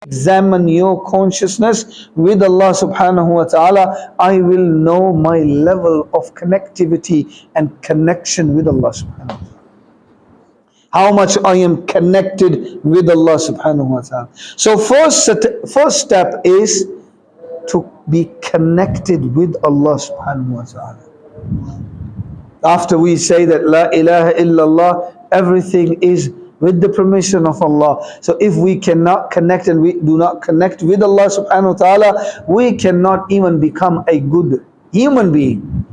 examine your consciousness with Allah subhanahu wa ta'ala, I will know my level of connectivity and connection with Allah subhanahu wa ta'ala. How much I am connected with Allah subhanahu wa ta'ala. So first step is to be connected with Allah subhanahu wa ta'ala. After we say that La ilaha illallah, everything is with the permission of Allah. So if we cannot connect and we do not connect with Allah subhanahu wa ta'ala, we cannot even become a good human being.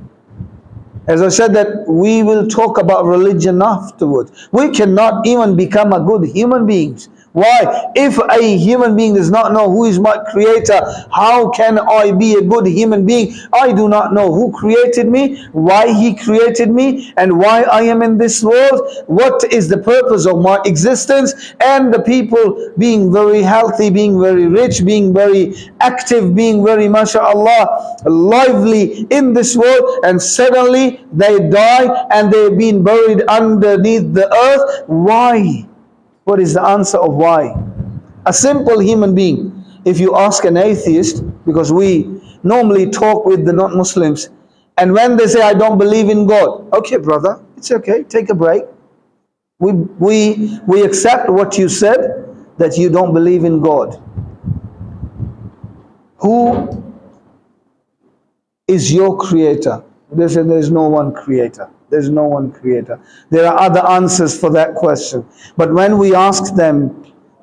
As I said that we will talk about religion afterwards. We cannot even become a good human beings. Why? If a human being does not know who is my creator, how can I be a good human being? I do not know who created me, why he created me, and why I am in this world. What is the purpose of my existence? And the people being very healthy, being very rich, being very active, being very, mashallah, lively in this world, and suddenly they die and they've been buried underneath the earth. Why? What is the answer of why? A simple human being. If you ask an atheist, because we normally talk with the non-Muslims, and when they say, I don't believe in God, okay brother, it's okay, take a break. We accept what you said, that you don't believe in God. Who is your creator? They say there's no one creator. There's no one creator. There are other answers for that question. But when we ask them,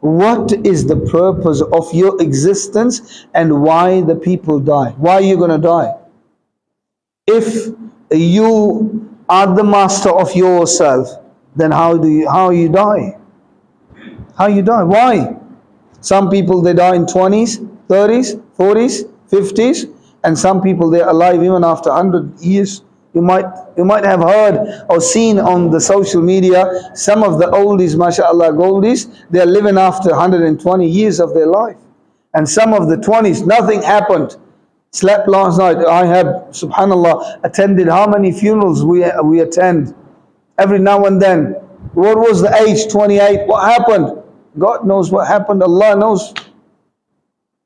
what is the purpose of your existence and why the people die? Why are you going to die? If you are the master of yourself, then how you die? How you die? Why? Some people, they die in 20s, 30s, 40s, 50s, and some people, they're alive even after 100 years. You might have heard or seen on the social media, some of the oldies, mashallah, goldies, they're living after 120 years of their life. And some of the 20s, nothing happened. Slept last night. I have, subhanallah, attended how many funerals we attend. Every now and then. What was the age? 28. What happened? God knows what happened. Allah knows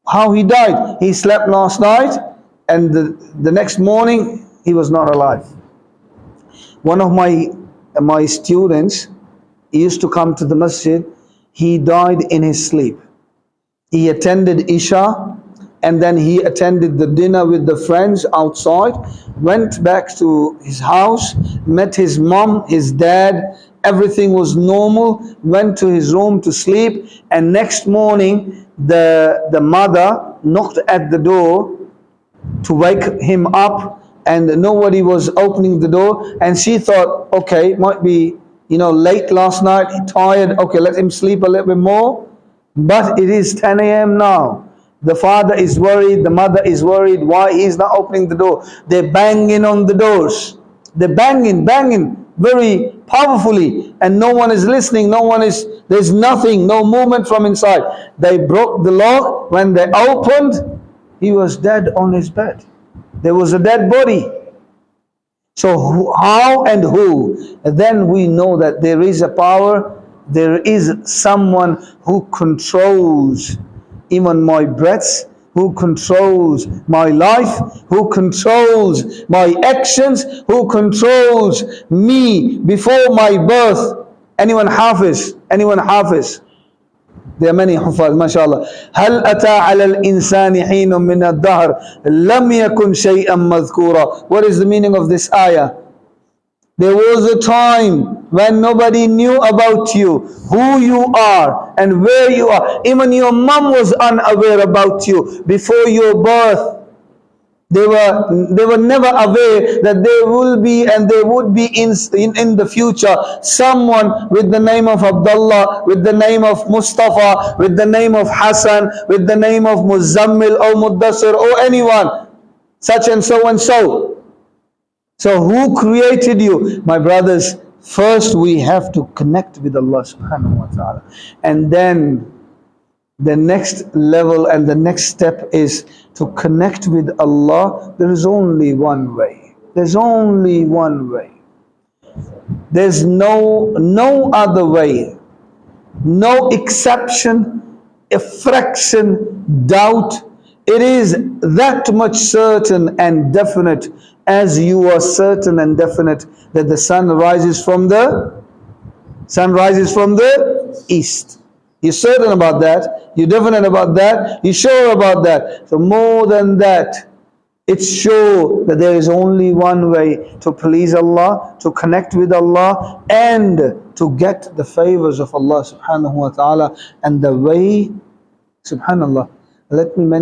how he died. He slept last night, and the next morning, he was not alive. One of my students, he used to come to the masjid. He died in his sleep. He attended Isha, and then he attended the dinner with the friends outside, went back to his house, met his mom, his dad, everything was normal, went to his room to sleep, and next morning the mother knocked at the door to wake him up, and nobody was opening the door, and she thought, okay, might be, late last night, tired, okay, let him sleep a little bit more. But it is 10 a.m. now. The father is worried, the mother is worried, why he's not opening the door. They're banging on the doors. They're banging very powerfully, and no one is listening, there's nothing, no movement from inside. They broke the lock. When they opened, he was dead on his bed. There was a dead body. So how and who? And then we know that there is a power, there is someone who controls even my breaths, who controls my life, who controls my actions, who controls me before my birth. Anyone hafiz? Anyone hafiz? There are many hufaz, mashallah. هل أتى على الإنسان حين من الدهر لم يكن شيئا مذكورا. What is the meaning of this ayah? There was a time when nobody knew about you, who you are and where you are. Even your mom was unaware about you before your birth. They were never aware that there will be and there would be in the future someone with the name of Abdullah, with the name of Mustafa, with the name of Hassan, with the name of Muzammil or Muddassir or anyone, such and so and so. So who created you? My brothers, first we have to connect with Allah subhanahu wa ta'ala. And then the next level and the next step is to connect with Allah. There is only one way. There's only one way. There's no other way. No exception a fraction doubt. It is that much certain and definite as you are certain and definite that the sun rises from the east. You're certain about that, you're definite about that, you're sure about that. So more than that, it's sure that there is only one way to please Allah, to connect with Allah, and to get the favors of Allah subhanahu wa ta'ala. And the way, subhanallah, let me mention